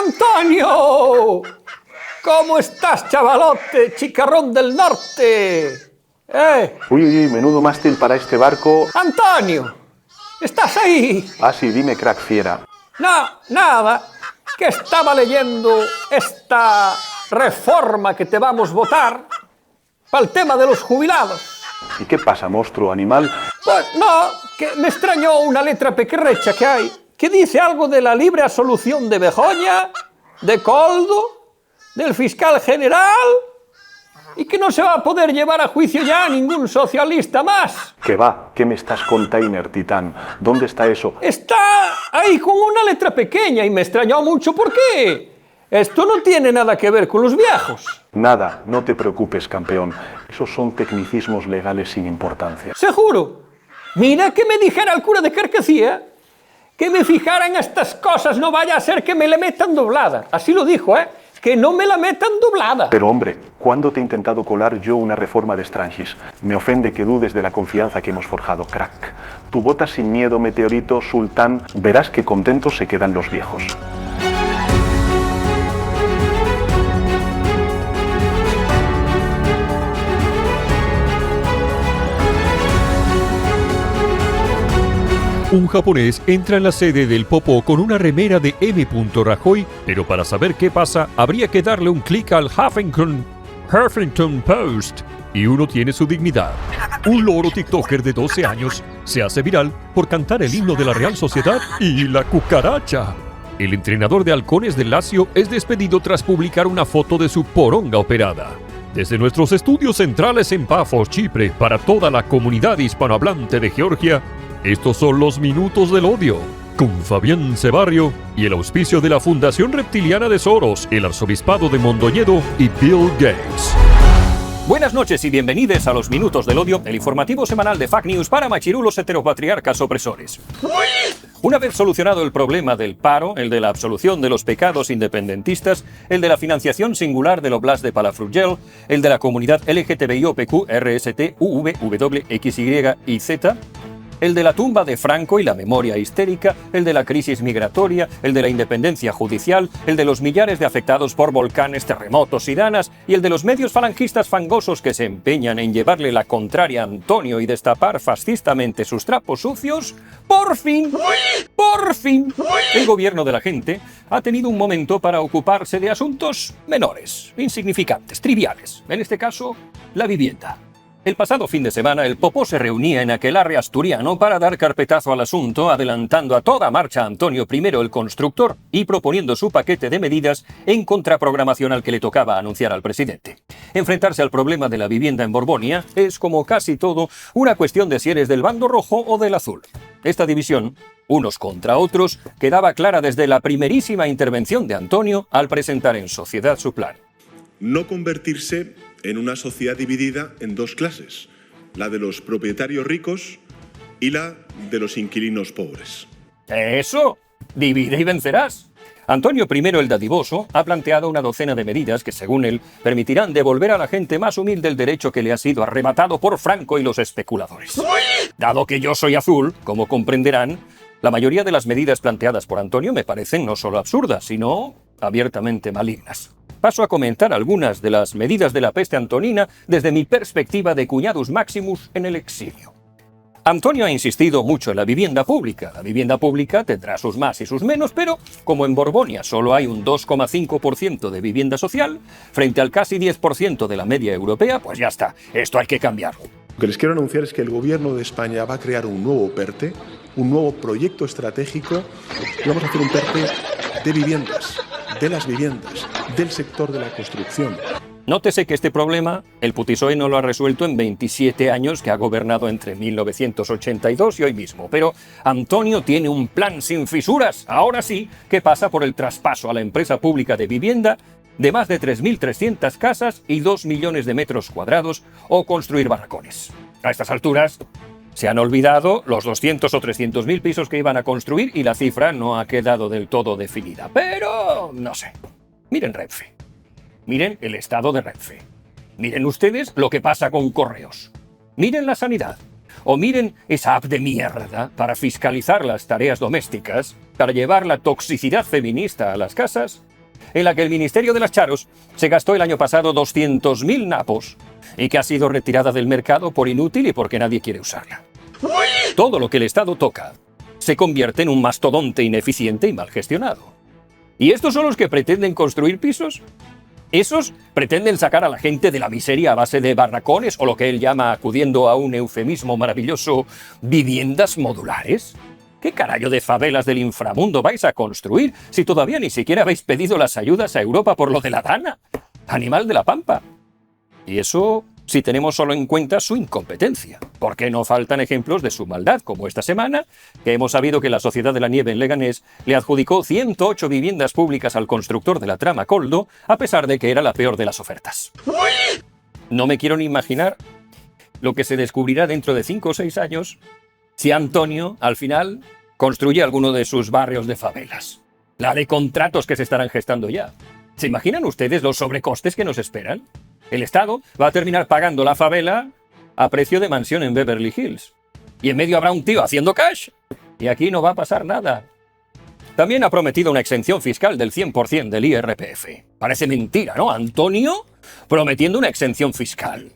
¡Antonio! ¿Cómo estás, chavalote, chicarrón del norte? Uy, menudo mástil para este barco. ¡Antonio! ¿Estás ahí? Ah, sí, dime, crack fiera. No, nada, que estaba leyendo esta reforma que te vamos a votar para el tema de los jubilados. ¿Y qué pasa, monstruo animal? Pues no, que me extrañó una letra pequerrecha que hay, que dice algo de la libre absolución de Begoña, de Coldo, del fiscal general, y que no se va a poder llevar a juicio ya a ningún socialista más. ¿Qué va? ¿Qué me estás container, titán? ¿Dónde está eso? Está ahí con una letra pequeña y me extrañó mucho. ¿Por qué? Esto no tiene nada que ver con los viejos. Nada, no te preocupes, campeón. Esos son tecnicismos legales sin importancia. Seguro. Mira que me dijera el cura de Carcacía que me fijara en estas cosas, no vaya a ser que me le metan doblada. Así lo dijo, que no me la metan doblada. Pero hombre, ¿cuándo te he intentado colar yo una reforma de Strangis? Me ofende que dudes de la confianza que hemos forjado, crack. Tu vota sin miedo, meteorito, sultán. Verás que contentos se quedan los viejos. Un japonés entra en la sede del Popo con una remera de M. Rajoy, pero para saber qué pasa habría que darle un clic al Huffington Post y uno tiene su dignidad. Un loro tiktoker de 12 años se hace viral por cantar el himno de la Real Sociedad y la cucaracha. El entrenador de halcones del Lazio es despedido tras publicar una foto de su poronga operada. Desde nuestros estudios centrales en Pafos, Chipre, para toda la comunidad hispanohablante de Georgia, estos son los Minutos del Odio, con Fabián Cebarrio y el auspicio de la Fundación Reptiliana de Soros, el Arzobispado de Mondoñedo y Bill Gates. Buenas noches y bienvenidos a los Minutos del Odio, el informativo semanal de Fake News para machirulos heteropatriarcas opresores. Una vez solucionado el problema del paro, el de la absolución de los pecados independentistas, el de la financiación singular del Oblast de Palafrugell, el de la comunidad LGTBIOPQ, RST, UV, WXY y Z, el de la tumba de Franco y la memoria histérica, el de la crisis migratoria, el de la independencia judicial, el de los millares de afectados por volcanes, terremotos y danas, y el de los medios falangistas fangosos que se empeñan en llevarle la contraria a Antonio y destapar fascistamente sus trapos sucios, por fin, el gobierno de la gente ha tenido un momento para ocuparse de asuntos menores, insignificantes, triviales, en este caso, la vivienda. El pasado fin de semana, el Popó se reunía en aquelarre asturiano para dar carpetazo al asunto, adelantando a toda marcha a Antonio I el constructor y proponiendo su paquete de medidas en contraprogramación al que le tocaba anunciar al presidente. Enfrentarse al problema de la vivienda en Borbonia es, como casi todo, una cuestión de si eres del bando rojo o del azul. Esta división, unos contra otros, quedaba clara desde la primerísima intervención de Antonio al presentar en sociedad su plan. No convertirse en una sociedad dividida en dos clases, la de los propietarios ricos y la de los inquilinos pobres. ¡Eso! ¡Divide y vencerás! Antonio I el Dadivoso ha planteado una docena de medidas que, según él, permitirán devolver a la gente más humilde el derecho que le ha sido arrebatado por Franco y los especuladores. Dado que yo soy azul, como comprenderán, la mayoría de las medidas planteadas por Antonio me parecen no solo absurdas, sino abiertamente malignas. Paso a comentar algunas de las medidas de la peste antonina desde mi perspectiva de cuñadus maximus en el exilio. Antonio ha insistido mucho en la vivienda pública. La vivienda pública tendrá sus más y sus menos, pero como en Borbonia solo hay un 2,5% de vivienda social, frente al casi 10% de la media europea, pues ya está, esto hay que cambiarlo. Lo que les quiero anunciar es que el gobierno de España va a crear un nuevo PERTE, un nuevo proyecto estratégico, y vamos a hacer un PERTE de viviendas, de las viviendas, del sector de la construcción. Nótese que este problema el PSOE no lo ha resuelto en 27 años que ha gobernado entre 1982 y hoy mismo. Pero Antonio tiene un plan sin fisuras, ahora sí, que pasa por el traspaso a la empresa pública de vivienda de más de 3.300 casas y 2 millones de metros cuadrados o construir barracones. A estas alturas se han olvidado los 200 o 300.000 pisos que iban a construir y la cifra no ha quedado del todo definida. Pero no sé. Miren Renfe. Miren el estado de Renfe. Miren ustedes lo que pasa con Correos. Miren la sanidad. O miren esa app de mierda para fiscalizar las tareas domésticas, para llevar la toxicidad feminista a las casas. en la que el Ministerio de las Charos se gastó el año pasado 200.000 napos y que ha sido retirada del mercado por inútil y porque nadie quiere usarla. Todo lo que el Estado toca se convierte en un mastodonte ineficiente y mal gestionado. ¿Y estos son los que pretenden construir pisos? ¿Esos pretenden sacar a la gente de la miseria a base de barracones o lo que él llama, acudiendo a un eufemismo maravilloso, viviendas modulares? ¿Qué carajo de favelas del inframundo vais a construir si todavía ni siquiera habéis pedido las ayudas a Europa por lo de la Dana? Animal de la pampa. Y eso si tenemos solo en cuenta su incompetencia, porque no faltan ejemplos de su maldad, como esta semana, que hemos sabido que la Sociedad de la Nieve en Leganés le adjudicó 108 viviendas públicas al constructor de la trama Coldo, a pesar de que era la peor de las ofertas. No me quiero ni imaginar lo que se descubrirá dentro de 5 o 6 años si Antonio, al final, construye alguno de sus barrios de favelas. La de contratos que se estarán gestando ya. ¿Se imaginan ustedes los sobrecostes que nos esperan? El Estado va a terminar pagando la favela a precio de mansión en Beverly Hills. Y en medio habrá un tío haciendo cash. Y aquí no va a pasar nada. También ha prometido una exención fiscal del 100% del IRPF. Parece mentira, ¿no? Antonio prometiendo una exención fiscal.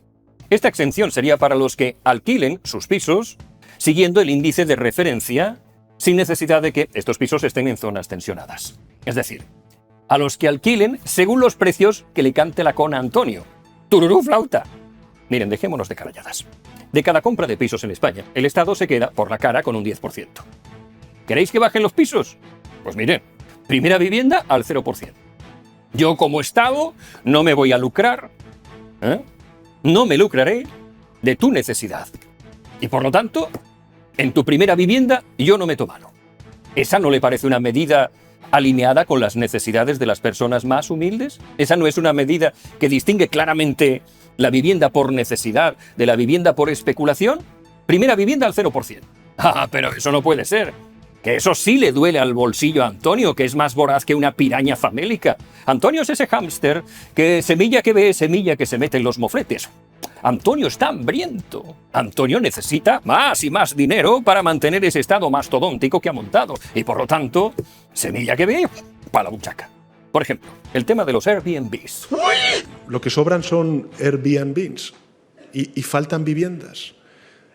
Esta exención sería para los que alquilen sus pisos siguiendo el índice de referencia sin necesidad de que estos pisos estén en zonas tensionadas. Es decir, a los que alquilen según los precios que le cante la cona a Antonio. ¡Tururú, flauta! Miren, dejémonos de caralladas. De cada compra de pisos en España, el Estado se queda por la cara con un 10%. ¿Queréis que bajen los pisos? Pues miren, primera vivienda al 0%. Yo como Estado no me voy a lucrar, no me lucraré de tu necesidad. Y por lo tanto, en tu primera vivienda yo no meto mano. ¿Esa no le parece una medida alineada con las necesidades de las personas más humildes? ¿Esa no es una medida que distingue claramente la vivienda por necesidad de la vivienda por especulación? Primera vivienda al 0%. Ah, pero eso no puede ser. Que eso sí le duele al bolsillo a Antonio, que es más voraz que una piraña famélica. Antonio es ese hámster que semilla que ve, semilla que se mete en los mofletes. Antonio está hambriento. Antonio necesita más y más dinero para mantener ese estado mastodóntico que ha montado. Y por lo tanto, semilla que ve, para la buchaca. Por ejemplo, el tema de los Airbnbs. Lo que sobran son Airbnbs y faltan viviendas.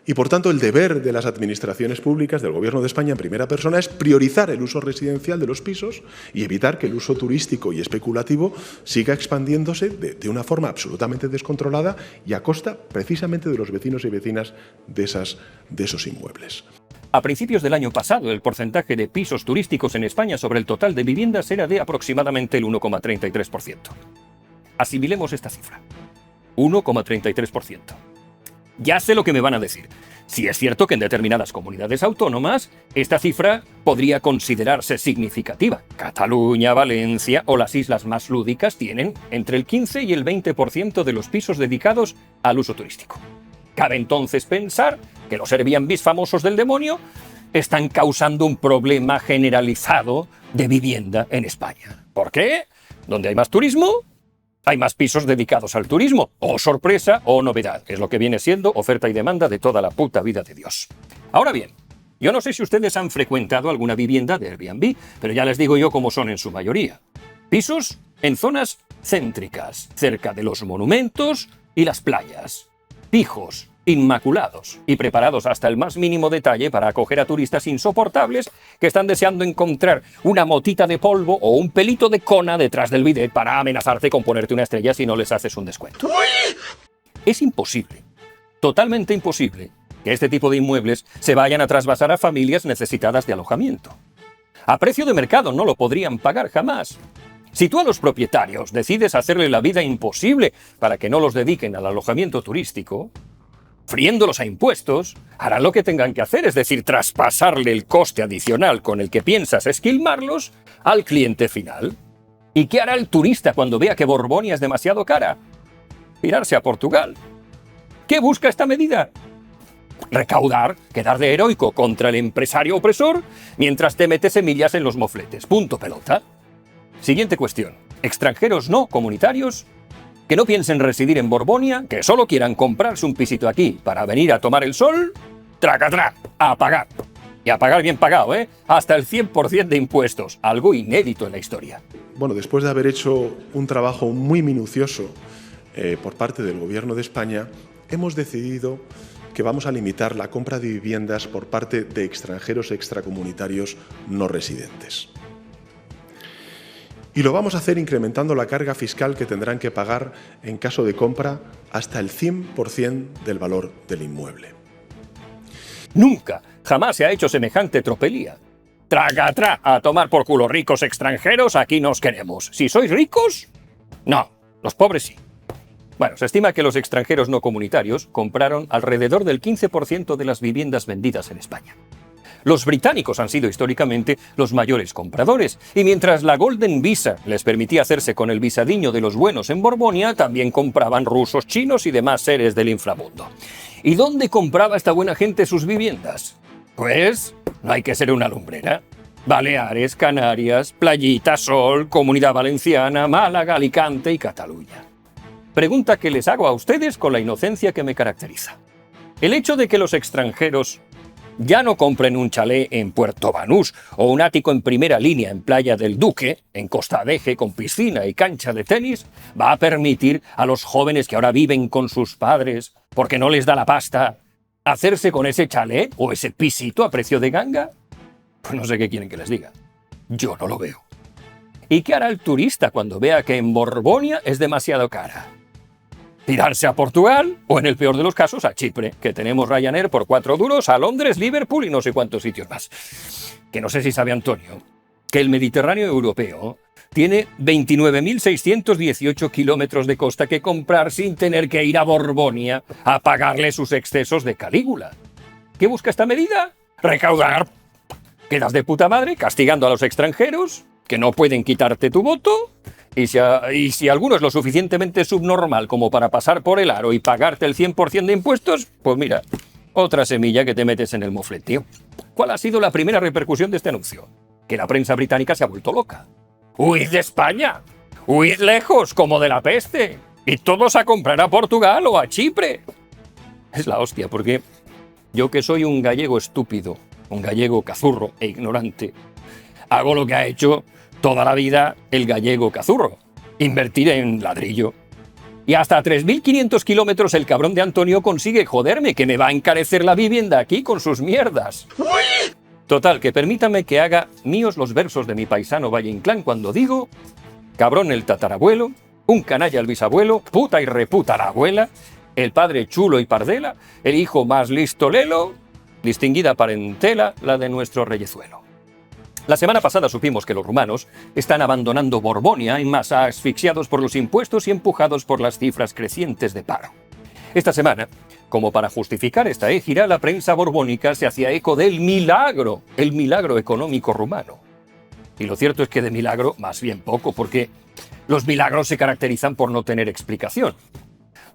Y por tanto, el deber de las administraciones públicas, del Gobierno de España en primera persona, es priorizar el uso residencial de los pisos y evitar que el uso turístico y especulativo siga expandiéndose de una forma absolutamente descontrolada y a costa precisamente de los vecinos y vecinas de esos inmuebles. A principios del año pasado, el porcentaje de pisos turísticos en España sobre el total de viviendas era de aproximadamente el 1,33%. Asimilemos esta cifra. 1,33%. Ya sé lo que me van a decir. Sí es cierto que en determinadas comunidades autónomas esta cifra podría considerarse significativa. Cataluña, Valencia o las islas más lúdicas tienen entre el 15 y el 20% de los pisos dedicados al uso turístico. Cabe entonces pensar que los Airbnbs famosos del demonio están causando un problema generalizado de vivienda en España. ¿Por qué? Donde hay más turismo, hay más pisos dedicados al turismo. ¡Oh, sorpresa! ¡Oh, novedad! Es lo que viene siendo oferta y demanda de toda la puta vida de Dios. Ahora bien, yo no sé si ustedes han frecuentado alguna vivienda de Airbnb, pero ya les digo yo cómo son en su mayoría. Pisos en zonas céntricas, cerca de los monumentos y las playas. Pijos, inmaculados y preparados hasta el más mínimo detalle para acoger a turistas insoportables que están deseando encontrar una motita de polvo o un pelito de cona detrás del bidet para amenazarte con ponerte una estrella si no les haces un descuento. Es imposible, totalmente imposible, que este tipo de inmuebles se vayan a trasvasar a familias necesitadas de alojamiento. A precio de mercado no lo podrían pagar jamás. Si tú a los propietarios decides hacerle la vida imposible para que no los dediquen al alojamiento turístico, friéndolos a impuestos, harán lo que tengan que hacer, es decir, traspasarle el coste adicional con el que piensas esquilmarlos al cliente final. ¿Y qué hará el turista cuando vea que Borbonia es demasiado cara? Pirarse a Portugal. ¿Qué busca esta medida? Recaudar, quedar de heroico contra el empresario opresor mientras te metes semillas en los mofletes. Punto pelota. Siguiente cuestión. Extranjeros no comunitarios que no piensen residir en Borbonia, que solo quieran comprarse un pisito aquí para venir a tomar el sol, tracatrá, a pagar. Y a pagar bien pagado, ¿eh? Hasta el 100% de impuestos, algo inédito en la historia. Bueno, después de haber hecho un trabajo muy minucioso por parte del Gobierno de España, hemos decidido que vamos a limitar la compra de viviendas por parte de extranjeros extracomunitarios no residentes. Y lo vamos a hacer incrementando la carga fiscal que tendrán que pagar en caso de compra hasta el 100% del valor del inmueble. Nunca, jamás se ha hecho semejante tropelía. Traga, a tomar por culo, ricos extranjeros, aquí nos queremos. Si sois ricos, no, los pobres sí. Bueno, se estima que los extranjeros no comunitarios compraron alrededor del 15% de las viviendas vendidas en España. Los británicos han sido históricamente los mayores compradores, y mientras la Golden Visa les permitía hacerse con el visadiño de los buenos en Borbonia, también compraban rusos, chinos y demás seres del inframundo. ¿Y dónde compraba esta buena gente sus viviendas? Pues no hay que ser una lumbrera. Baleares, Canarias, Playita, Sol, Comunidad Valenciana, Málaga, Alicante y Cataluña. Pregunta que les hago a ustedes con la inocencia que me caracteriza. El hecho de que los extranjeros ya no compren un chalet en Puerto Banús o un ático en primera línea en Playa del Duque, en Costa Adeje con piscina y cancha de tenis, va a permitir a los jóvenes que ahora viven con sus padres porque no les da la pasta hacerse con ese chalet o ese pisito a precio de ganga. Pues no sé qué quieren que les diga. Yo no lo veo. ¿Y qué hará el turista cuando vea que en Borbonia es demasiado cara? ¿Tirarse a Portugal o, en el peor de los casos, a Chipre, que tenemos Ryanair por 4 duros, a Londres, Liverpool y no sé cuántos sitios más? Que no sé si sabe Antonio que el Mediterráneo europeo tiene 29.618 kilómetros de costa que comprar sin tener que ir a Borbonia a pagarle sus excesos de Calígula. ¿Qué busca esta medida? Recaudar. Quedas de puta madre castigando a los extranjeros que no pueden quitarte tu voto. Y si alguno es lo suficientemente subnormal como para pasar por el aro y pagarte el 100% de impuestos, pues mira, otra semilla que te metes en el mofletío. ¿Cuál ha sido la primera repercusión de este anuncio? Que la prensa británica se ha vuelto loca. ¡Huid de España! ¡Huid lejos, como de la peste! Y todos a comprar a Portugal o a Chipre. Es la hostia, porque yo, que soy un gallego estúpido, un gallego cazurro e ignorante, hago lo que ha hecho toda la vida el gallego cazurro: invertir en ladrillo. Y hasta 3.500 kilómetros el cabrón de Antonio consigue joderme, que me va a encarecer la vivienda aquí con sus mierdas. Total, que permítame que haga míos los versos de mi paisano Valle Inclán cuando digo: cabrón el tatarabuelo, un canalla el bisabuelo, puta y reputa la abuela, el padre chulo y pardela, el hijo más listo lelo, distinguida parentela la de nuestro reyezuelo. La semana pasada supimos que los rumanos están abandonando Borbonia en masa, asfixiados por los impuestos y empujados por las cifras crecientes de paro. Esta semana, como para justificar esta égida, la prensa borbónica se hacía eco del milagro, el milagro económico rumano. Y lo cierto es que de milagro, más bien poco, porque los milagros se caracterizan por no tener explicación.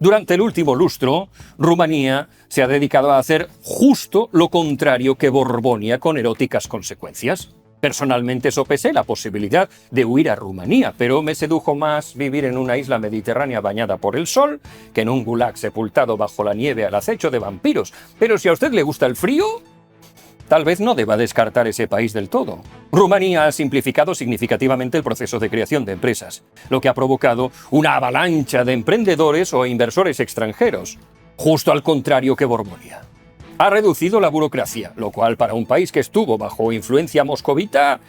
Durante el último lustro, Rumanía se ha dedicado a hacer justo lo contrario que Borbonia, con eróticas consecuencias. Personalmente sopesé la posibilidad de huir a Rumanía, pero me sedujo más vivir en una isla mediterránea bañada por el sol que en un gulag sepultado bajo la nieve al acecho de vampiros. Pero si a usted le gusta el frío, tal vez no deba descartar ese país del todo. Rumanía ha simplificado significativamente el proceso de creación de empresas, lo que ha provocado una avalancha de emprendedores o inversores extranjeros, justo al contrario que Borbonia. Ha reducido la burocracia, lo cual para un país que estuvo bajo influencia moscovita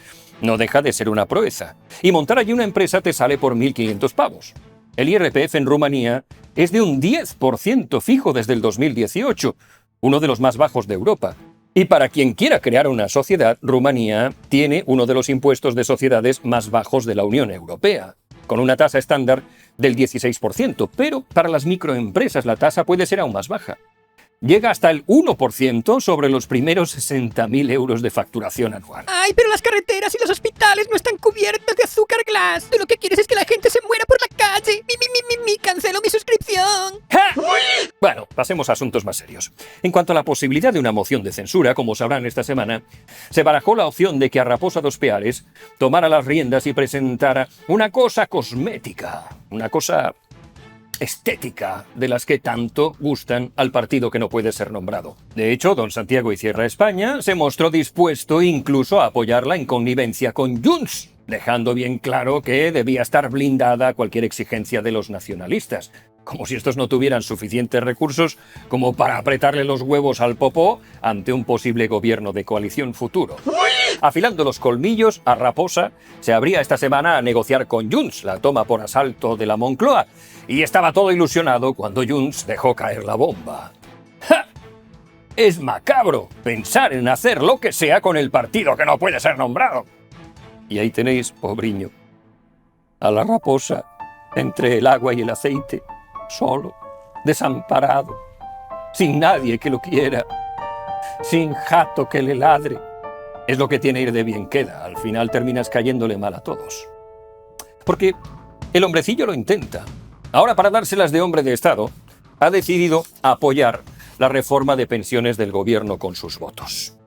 no deja de ser una proeza. Y montar allí una empresa te sale por 1.500 pavos. El IRPF en Rumanía es de un 10% fijo desde el 2018, uno de los más bajos de Europa. Y para quien quiera crear una sociedad, Rumanía tiene uno de los impuestos de sociedades más bajos de la Unión Europea, con una tasa estándar del 16%, pero para las microempresas la tasa puede ser aún más baja. Llega hasta el 1% sobre los primeros 60.000 euros de facturación anual. Ay, pero las carreteras y los hospitales no están cubiertas de azúcar glass. Tú lo que quieres es que la gente se muera por la calle. Cancelo mi suscripción. ¡Ja! Bueno, pasemos a asuntos más serios. En cuanto a la posibilidad de una moción de censura, como sabrán esta semana, se barajó la opción de que a Raposa Dos Peares tomara las riendas y presentara una cosa cosmética, una cosa estética de las que tanto gustan al partido que no puede ser nombrado. De hecho, don Santiago y Cierra España se mostró dispuesto incluso a apoyarla en connivencia con Junts, dejando bien claro que debía estar blindada a cualquier exigencia de los nacionalistas. Como si estos no tuvieran suficientes recursos como para apretarle los huevos al popó ante un posible gobierno de coalición futuro. Afilando los colmillos, a Raposa se abría esta semana a negociar con Junts la toma por asalto de la Moncloa, y estaba todo ilusionado cuando Junts dejó caer la bomba. ¡Ja! Es macabro pensar en hacer lo que sea con el partido que no puede ser nombrado. Y ahí tenéis, pobriño, a la Raposa entre el agua y el aceite, solo, desamparado, sin nadie que lo quiera, sin jato que le ladre. Es lo que tiene ir de bien queda. Al final terminas cayéndole mal a todos. Porque el hombrecillo lo intenta. Ahora, para dárselas de hombre de Estado, ha decidido apoyar la reforma de pensiones del gobierno con sus votos.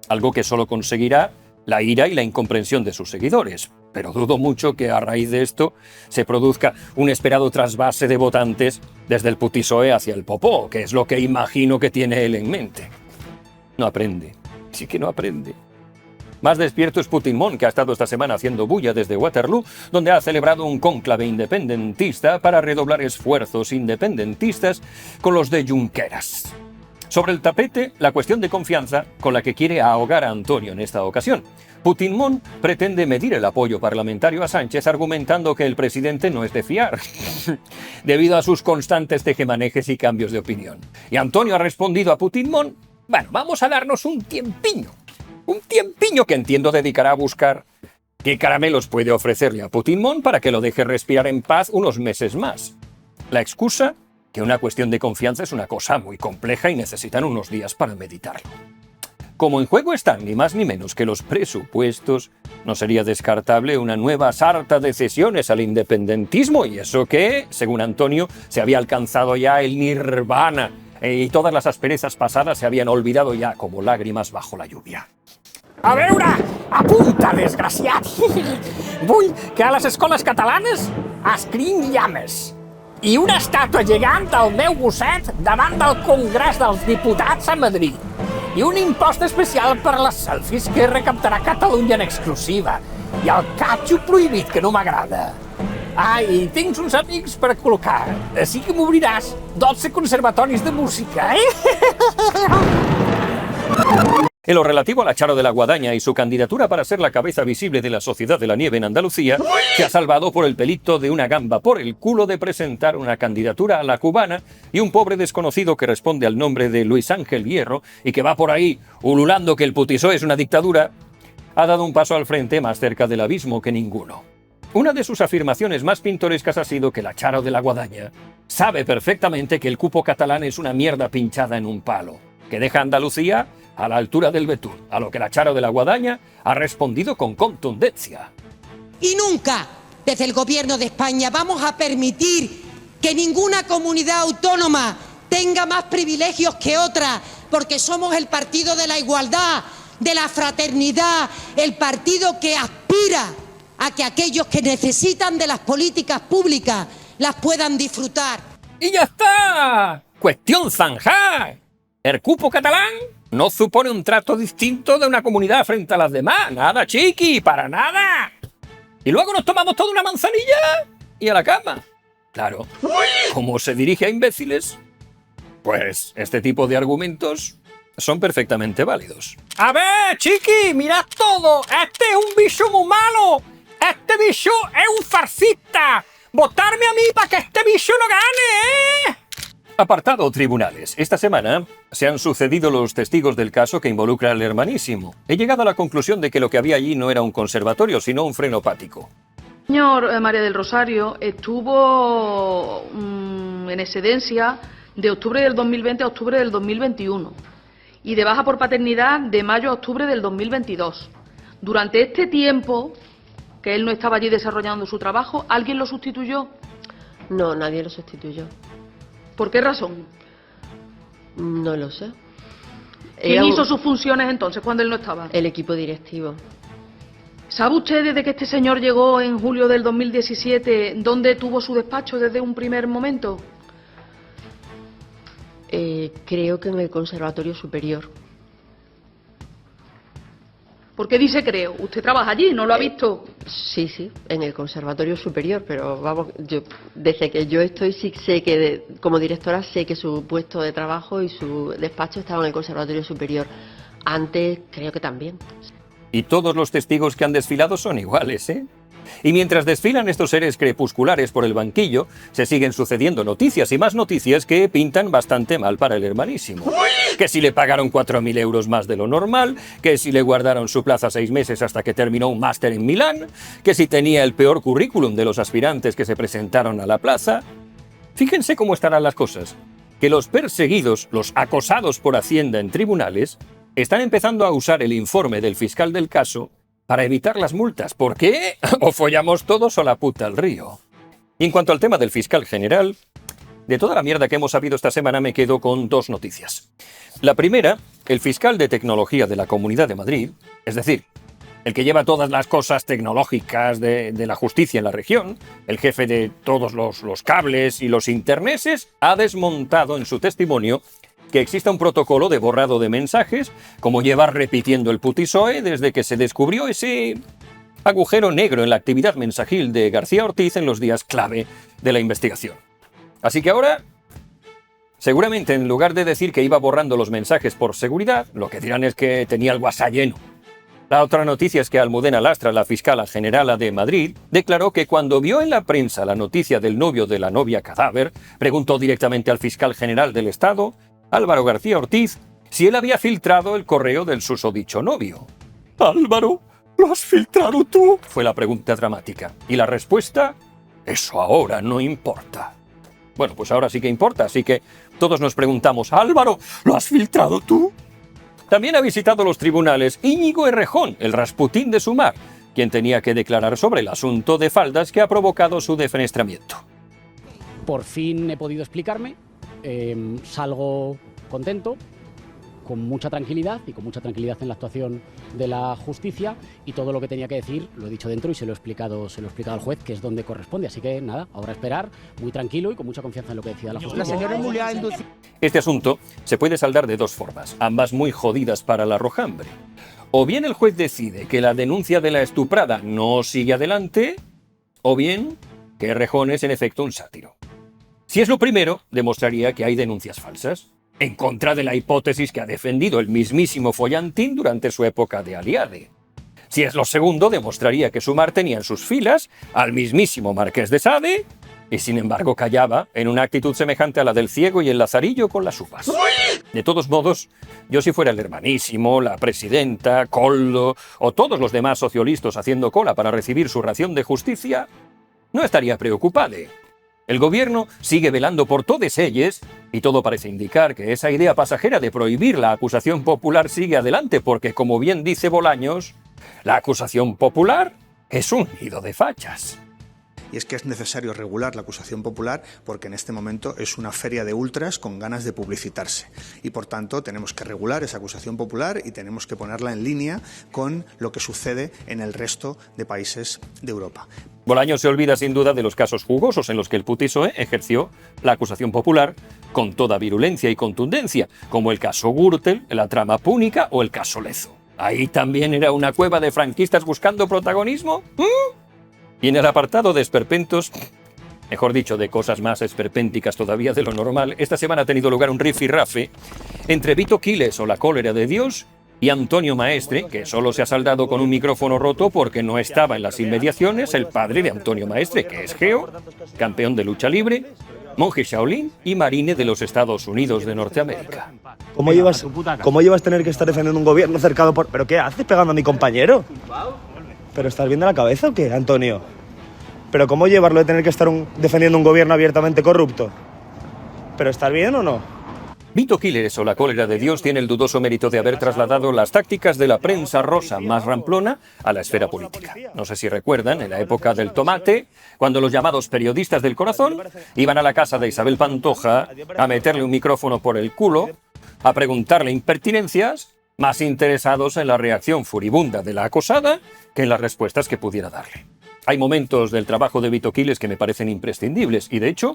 Algo que solo conseguirá la ira y la incomprensión de sus seguidores. Pero dudo mucho que a raíz de esto se produzca un esperado trasvase de votantes desde el PSOE hacia el popó, que es lo que imagino que tiene él en mente. No aprende. Sí que no aprende. Más despierto es Puigdemont, que ha estado esta semana haciendo bulla desde Waterloo, donde ha celebrado un cónclave independentista para redoblar esfuerzos independentistas con los de Junqueras. Sobre el tapete, la cuestión de confianza con la que quiere ahogar a Antonio en esta ocasión. Puigdemont pretende medir el apoyo parlamentario a Sánchez argumentando que el presidente no es de fiar, debido a sus constantes tejemanejes y cambios de opinión. Y Antonio ha respondido a Puigdemont: bueno, vamos a darnos un tiempiño que entiendo dedicará a buscar qué caramelos puede ofrecerle a Puigdemont para que lo deje respirar en paz unos meses más. La excusa: que una cuestión de confianza es una cosa muy compleja y necesitan unos días para meditarlo. Como en juego están ni más ni menos que los presupuestos, no sería descartable una nueva sarta de cesiones al independentismo, y eso que, según Antonio, se había alcanzado ya el nirvana y todas las asperezas pasadas se habían olvidado ya como lágrimas bajo la lluvia. A veure, apunta, desgraciat. Vull que a les escoles catalanes es criïn llames i una estàtua gegant del meu gosset davant del Congrés dels Diputats a Madrid. I un impost especial per a les selfies que recaptarà Catalunya en exclusiva. I el catxo prohibit, que no m'agrada. I tens uns amics per col·locar. Així que m'obriràs 12 conservatoris de música, En lo relativo a la Charo de la Guadaña y su candidatura para ser la cabeza visible de la Sociedad de la Nieve en Andalucía, se ha salvado por el pelito de una gamba por el culo de presentar una candidatura a la cubana, y un pobre desconocido que responde al nombre de Luis Ángel Hierro y que va por ahí ululando que el PSOE es una dictadura, ha dado un paso al frente más cerca del abismo que ninguno. Una de sus afirmaciones más pintorescas ha sido que la Charo de la Guadaña sabe perfectamente que el cupo catalán es una mierda pinchada en un palo, que deja a Andalucía a la altura del betún, a lo que la Charo de la Guadaña ha respondido con contundencia. Y nunca, desde el Gobierno de España, vamos a permitir que ninguna comunidad autónoma tenga más privilegios que otra, porque somos el partido de la igualdad, de la fraternidad, el partido que aspira a que aquellos que necesitan de las políticas públicas las puedan disfrutar. ¡Y ya está! ¡Cuestión zanjada! El cupo catalán no supone un trato distinto de una comunidad frente a las demás. Nada, chiqui, para nada. Y luego nos tomamos toda una manzanilla y a la cama. Claro, ¿cómo se dirige a imbéciles? Pues este tipo de argumentos son perfectamente válidos. A ver, chiqui, mirad todo. Este es un bicho muy malo. Este bicho es un fascista. Votarme a mí para que este bicho no gane, Apartado tribunales. Esta semana se han sucedido los testigos del caso que involucra al hermanísimo. He llegado a la conclusión de que lo que había allí no era un conservatorio, sino un freno hepático. El señor María del Rosario estuvo en excedencia de octubre del 2020 a octubre del 2021 y de baja por paternidad de mayo a octubre del 2022. Durante este tiempo que él no estaba allí desarrollando su trabajo, ¿alguien lo sustituyó? No, nadie lo sustituyó. ¿Por qué razón? No lo sé. ¿Quién hizo sus funciones entonces cuando él no estaba? El equipo directivo. ¿Sabe usted desde que este señor llegó en julio del 2017 dónde tuvo su despacho desde un primer momento? Creo que en el Conservatorio Superior. ¿Por qué dice creo? ¿Usted trabaja allí? ¿No lo ha visto? Sí, en el Conservatorio Superior, pero vamos, yo desde que yo estoy sí sé que como directora sé que su puesto de trabajo y su despacho estaba en el Conservatorio Superior. Antes creo que también. Y todos los testigos que han desfilado son iguales, ¿eh? Y mientras desfilan estos seres crepusculares por el banquillo, se siguen sucediendo noticias y más noticias que pintan bastante mal para el hermanísimo. Que si le pagaron 4.000 euros más de lo normal, que si le guardaron su plaza 6 meses hasta que terminó un máster en Milán, que si tenía el peor currículum de los aspirantes que se presentaron a la plaza. Fíjense cómo estarán las cosas. Que los perseguidos, los acosados por Hacienda en tribunales, están empezando a usar el informe del fiscal del caso para evitar las multas. ¿Por qué? O follamos todos o la puta al río. Y en cuanto al tema del fiscal general, de toda la mierda que hemos sabido esta semana me quedo con 2 noticias. La primera, el fiscal de tecnología de la Comunidad de Madrid, es decir, el que lleva todas las cosas tecnológicas de la justicia en la región, el jefe de todos los cables y los interneses, ha desmontado en su testimonio que exista un protocolo de borrado de mensajes, como lleva repitiendo el PSOE desde que se descubrió ese agujero negro en la actividad mensajil de García Ortiz en los días clave de la investigación. Así que ahora, seguramente en lugar de decir que iba borrando los mensajes por seguridad, lo que dirán es que tenía el WhatsApp lleno. La otra noticia es que Almudena Lastra, la fiscala generala de Madrid, declaró que cuando vio en la prensa la noticia del novio de la novia cadáver, preguntó directamente al fiscal general del Estado, Álvaro García Ortiz, si él había filtrado el correo del susodicho novio. «Álvaro, ¿lo has filtrado tú?», fue la pregunta dramática. Y la respuesta, «Eso ahora no importa». Bueno, pues ahora sí que importa, así que todos nos preguntamos, «Álvaro, ¿lo has filtrado tú?». También ha visitado los tribunales Íñigo Errejón, el Rasputín de Sumar, quien tenía que declarar sobre el asunto de faldas que ha provocado su defenestramiento. Por fin he podido explicarme. Salgo contento, con mucha tranquilidad y con mucha tranquilidad en la actuación de la justicia, y todo lo que tenía que decir lo he dicho dentro y se lo he explicado al juez, que es donde corresponde. Así que nada, ahora esperar, muy tranquilo y con mucha confianza en lo que decida la justicia. Este asunto se puede saldar de 2 formas, ambas muy jodidas para la Rojambre. O bien el juez decide que la denuncia de la estuprada no sigue adelante, o bien que Errejón es en efecto un sátiro. Si es lo primero, demostraría que hay denuncias falsas, en contra de la hipótesis que ha defendido el mismísimo Follantín durante su época de aliade. Si es lo segundo, demostraría que Sumar tenía en sus filas al mismísimo Marqués de Sade, y sin embargo callaba en una actitud semejante a la del ciego y el lazarillo con las uvas. De todos modos, yo si fuera el hermanísimo, la presidenta, Koldo o todos los demás socialistas haciendo cola para recibir su ración de justicia, no estaría preocupado. El gobierno sigue velando por todos ellos y todo parece indicar que esa idea pasajera de prohibir la acusación popular sigue adelante porque, como bien dice Bolaños, la acusación popular es un nido de fachas. Y es que es necesario regular la acusación popular porque en este momento es una feria de ultras con ganas de publicitarse. Y por tanto tenemos que regular esa acusación popular y tenemos que ponerla en línea con lo que sucede en el resto de países de Europa. Bolaños se olvida sin duda de los casos jugosos en los que el PSOE ejerció la acusación popular con toda virulencia y contundencia, como el caso Gürtel, la trama púnica o el caso Lezo. ¿Ahí también era una cueva de franquistas buscando protagonismo? Y en el apartado de esperpentos, mejor dicho, de cosas más esperpénticas todavía de lo normal, esta semana ha tenido lugar un rifirrafe entre Vito Quiles o la cólera de Dios y Antonio Maestre, que solo se ha saldado con un micrófono roto porque no estaba en las inmediaciones el padre de Antonio Maestre, que es geo, campeón de lucha libre, monje Shaolin y marine de los Estados Unidos de Norteamérica. ¿Cómo llevas tener que estar defendiendo un gobierno cercado por...? ¿Pero qué haces pegando a mi compañero? ¿Pero estás bien de la cabeza o qué, Antonio? ¿Pero cómo llevarlo de tener que estar defendiendo un gobierno abiertamente corrupto? ¿Pero estás bien o no? Vito Quiles o la cólera de Dios tiene el dudoso mérito de haber trasladado las tácticas de la prensa rosa más ramplona a la esfera política. No sé si recuerdan, en la época del tomate, cuando los llamados periodistas del corazón iban a la casa de Isabel Pantoja a meterle un micrófono por el culo, a preguntarle impertinencias más interesados en la reacción furibunda de la acosada que en las respuestas que pudiera darle. Hay momentos del trabajo de Vito Quiles que me parecen imprescindibles y, de hecho,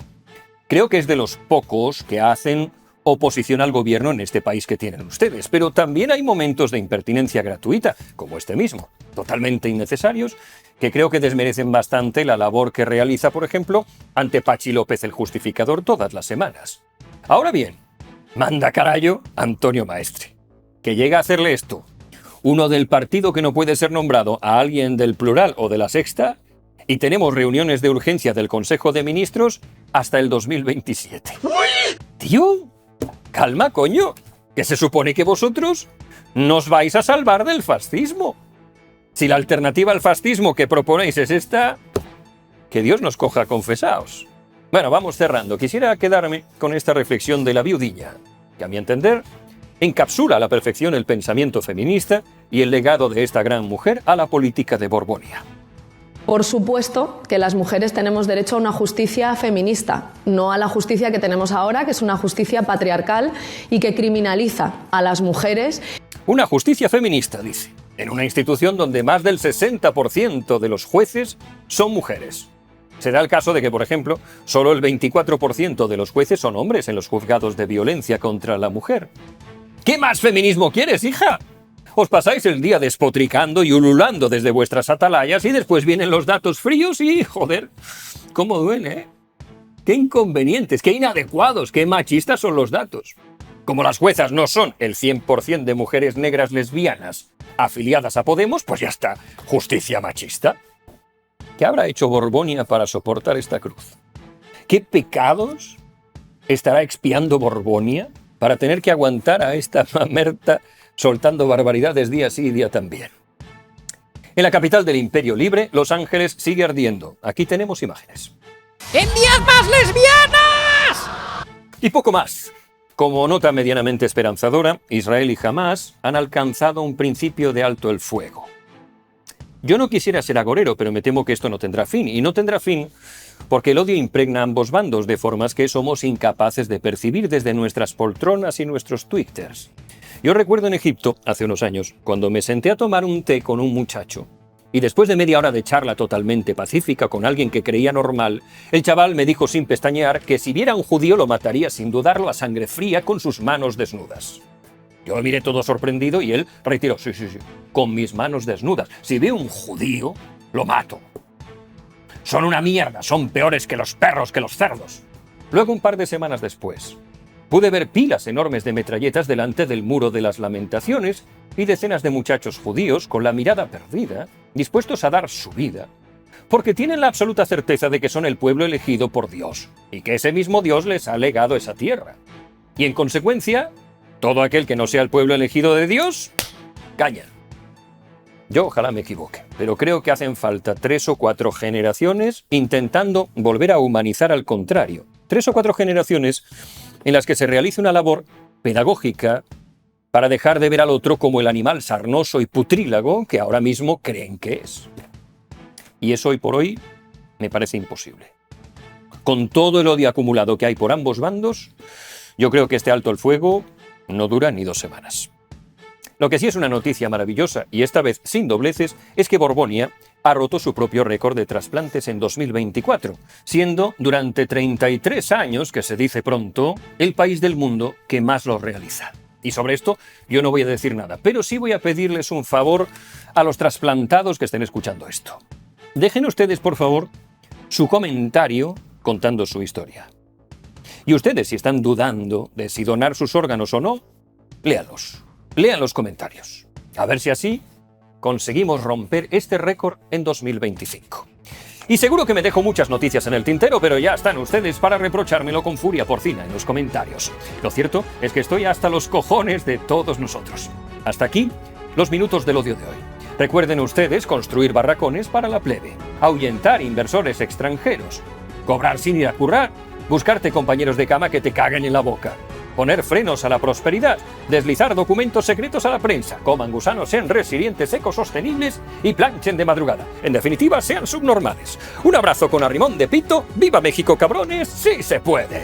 creo que es de los pocos que hacen oposición al gobierno en este país que tienen ustedes. Pero también hay momentos de impertinencia gratuita, como este mismo, totalmente innecesarios, que creo que desmerecen bastante la labor que realiza, por ejemplo, ante Pachi López el Justificador todas las semanas. Ahora bien, manda carayo Antonio Maestre, que llega a hacerle esto, uno del partido que no puede ser nombrado, a alguien del Plural o de La Sexta, y tenemos reuniones de urgencia del Consejo de Ministros hasta el 2027. Tío, calma, coño, que se supone que vosotros nos vais a salvar del fascismo. Si la alternativa al fascismo que proponéis es esta, que Dios nos coja confesaos. Bueno, vamos cerrando. Quisiera quedarme con esta reflexión de la viudiña, que a mi entender encapsula a la perfección el pensamiento feminista y el legado de esta gran mujer a la política de Borbonia. Por supuesto que las mujeres tenemos derecho a una justicia feminista, no a la justicia que tenemos ahora, que es una justicia patriarcal y que criminaliza a las mujeres. Una justicia feminista, dice, en una institución donde más del 60% de los jueces son mujeres. Será el caso de que, por ejemplo, solo el 24% de los jueces son hombres en los juzgados de violencia contra la mujer. ¿Qué más feminismo quieres, hija? Os pasáis el día despotricando y ululando desde vuestras atalayas y después vienen los datos fríos y, joder, cómo duele, ¿eh? Qué inconvenientes, qué inadecuados, qué machistas son los datos. Como las juezas no son el 100% de mujeres negras lesbianas afiliadas a Podemos, pues ya está, justicia machista. ¿Qué habrá hecho Borbonia para soportar esta cruz? ¿Qué pecados estará expiando Borbonia para tener que aguantar a esta mamerta soltando barbaridades día sí y día también? En la capital del Imperio Libre, Los Ángeles sigue ardiendo. Aquí tenemos imágenes. ¡Envías más lesbianas! Y poco más. Como nota medianamente esperanzadora, Israel y Hamás han alcanzado un principio de alto el fuego. Yo no quisiera ser agorero, pero me temo que esto no tendrá fin. Y no tendrá fin porque el odio impregna a ambos bandos de formas que somos incapaces de percibir desde nuestras poltronas y nuestros twitters. Yo recuerdo en Egipto, hace unos años, cuando me senté a tomar un té con un muchacho, y después de media hora de charla totalmente pacífica con alguien que creía normal, el chaval me dijo sin pestañear que si viera a un judío lo mataría sin dudarlo a sangre fría con sus manos desnudas. Yo lo miré todo sorprendido y él retiró, sí, con mis manos desnudas. Si veo un judío, lo mato. Son una mierda, son peores que los perros, que los cerdos. Luego, un par de semanas después, pude ver pilas enormes de metralletas delante del Muro de las Lamentaciones y decenas de muchachos judíos con la mirada perdida, dispuestos a dar su vida, porque tienen la absoluta certeza de que son el pueblo elegido por Dios y que ese mismo Dios les ha legado esa tierra. Y en consecuencia, todo aquel que no sea el pueblo elegido de Dios, caña. Yo ojalá me equivoque, pero creo que hacen falta 3 o 4 generaciones intentando volver a humanizar al contrario. 3 o 4 generaciones en las que se realice una labor pedagógica para dejar de ver al otro como el animal sarnoso y putrílago que ahora mismo creen que es. Y eso hoy por hoy me parece imposible. Con todo el odio acumulado que hay por ambos bandos, yo creo que este alto el fuego no dura ni 2 semanas. Lo que sí es una noticia maravillosa, y esta vez sin dobleces, es que Borbonia ha roto su propio récord de trasplantes en 2024, siendo durante 33 años, que se dice pronto, el país del mundo que más los realiza. Y sobre esto yo no voy a decir nada, pero sí voy a pedirles un favor a los trasplantados que estén escuchando esto. Dejen ustedes, por favor, su comentario contando su historia. Y ustedes, si están dudando de si donar sus órganos o no, léanlos. Lean los comentarios. A ver si así conseguimos romper este récord en 2025. Y seguro que me dejo muchas noticias en el tintero, pero ya están ustedes para reprochármelo con furia porcina en los comentarios. Lo cierto es que estoy hasta los cojones de todos nosotros. Hasta aquí, los minutos del odio de hoy. Recuerden ustedes construir barracones para la plebe, ahuyentar inversores extranjeros, cobrar sin ir a currar, buscarte compañeros de cama que te caguen en la boca, poner frenos a la prosperidad, deslizar documentos secretos a la prensa, coman gusanos en resilientes ecosostenibles y planchen de madrugada. En definitiva, sean subnormales. Un abrazo con arrimón de pito. ¡Viva México, cabrones! ¡Sí se puede!